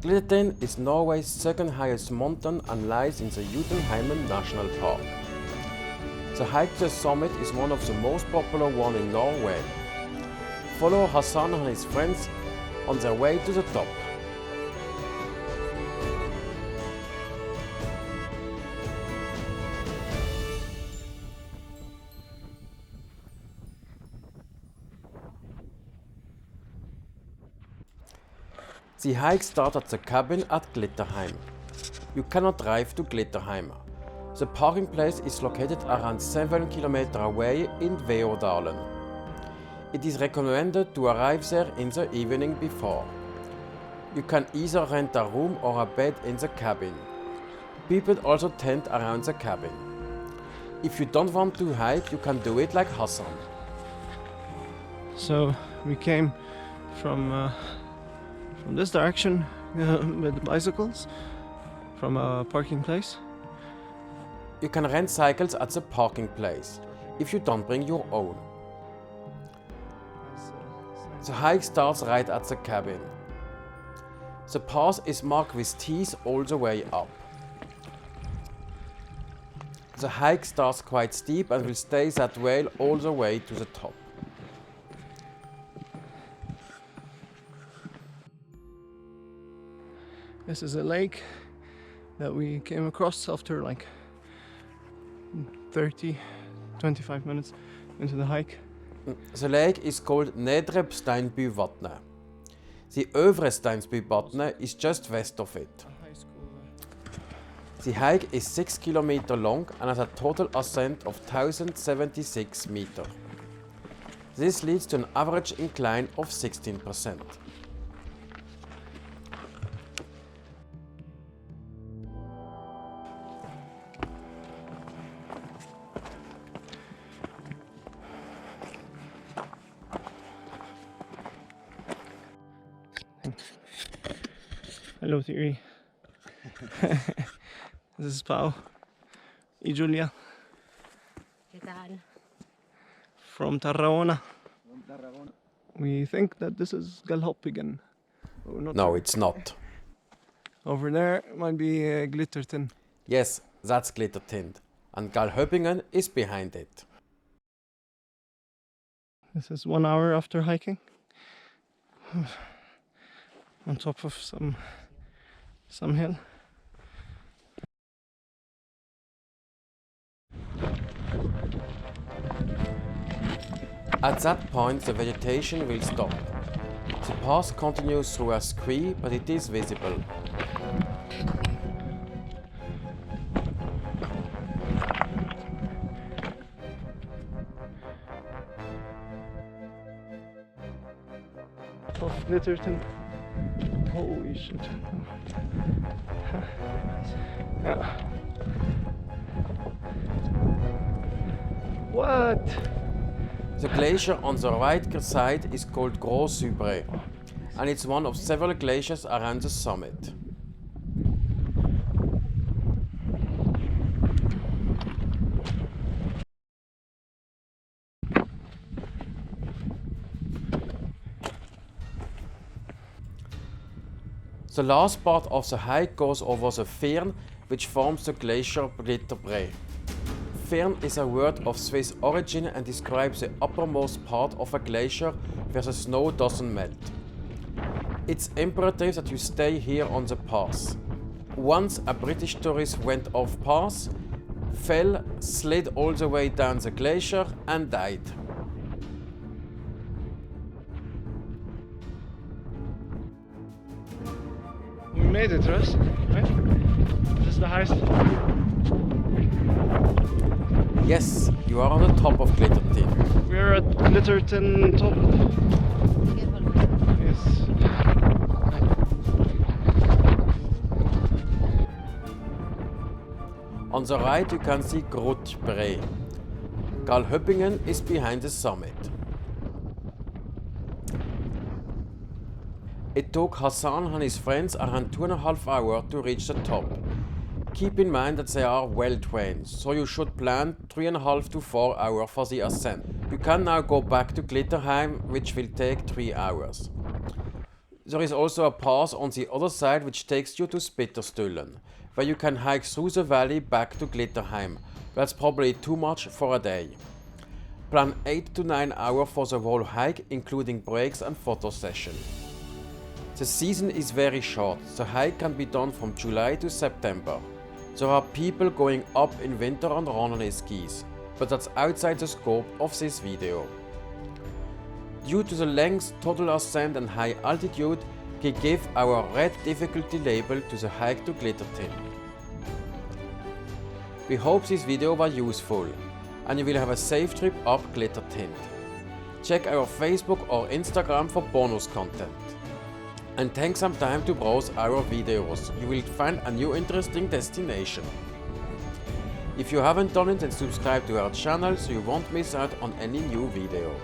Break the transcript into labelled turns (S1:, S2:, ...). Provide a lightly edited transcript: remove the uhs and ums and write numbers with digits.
S1: Glittertind is Norway's second highest mountain and lies in the Jotunheimen Nationalpark. The hike to the summit is one of the most popular ones in Norway. Follow Hassan and his friends on their way to the top. The hike starts at the cabin at Glitterheim. You cannot drive to Glitterheim. The parking place is located around 7 km away in Veodalen. It is recommended to arrive there in the evening before. You can either rent a room or a bed in the cabin. People also tent around the cabin. If you don't want to hike, you can do it like Hassan.
S2: So we came from this direction with bicycles from a parking place.
S1: You can rent cycles at the parking place, if you don't bring your own. The hike starts right at the cabin. The path is marked with T's all the way up. The hike starts quite steep and will stay that way all the way to the top.
S2: This is a lake that we came across after like 25 minutes into the hike.
S1: The lake is called Nedre Steinbyvatnet. The Øvre Steinbyvatnet is just west of it. The hike is 6 km long and has a total ascent of 1076 meters. This leads to an average incline of 16%.
S2: Hello, Theory. This is Pau and Julia
S3: ¿Qué tal?
S2: from Tarragona. We think that this is Glittertind.
S1: No, it's not.
S2: Over there might be Glittertind.
S1: Yes, that's Glittertind, and Glitterheim is behind it.
S2: This is 1 hour after hiking. On top of some hill.
S1: At that point, the vegetation will stop. The path continues through a scree, but it is visible.
S2: Of Glittertind. Holy shit. Yeah. What?
S1: The glacier on the right side is called Gros Subre, and it's one of several glaciers around the summit. The last part of the hike goes over the Fern, which forms the glacier Glitterbre. Fern is a word of Swiss origin and describes the uppermost part of a glacier where the snow doesn't melt. It's imperative that you stay here on the pass. Once a British tourist went off pass, fell, slid all the way down the glacier and died.
S2: We made it, Russ, right? This is the highest.
S1: Yes, you are on the top of Glittertind.
S2: We're at Glittertind top. Yes.
S1: On the right you can see Glitterbre. Glitterheim is behind the summit. It took Hassan and his friends around 2.5 hours to reach the top. Keep in mind that they are well trained, so you should plan 3.5 to 4 hours for the ascent. You can now go back to Glitterheim, which will take 3 hours. There is also a pass on the other side which takes you to Spitterstullen, where you can hike through the valley back to Glitterheim. That's probably too much for a day. Plan 8 to 9 hours for the whole hike, including breaks and photo session. The season is very short. The hike can be done from July to September. There are people going up in winter on runaway skis, but that's outside the scope of this video. Due to the length, total ascent and high altitude, we give our red difficulty label to the hike to Glittertind. We hope this video was useful and you will have a safe trip up Glittertind. Check our Facebook or Instagram for bonus content. And take some time to browse our videos, you will find a new interesting destination. If you haven't done it, then subscribe to our channel so you won't miss out on any new video.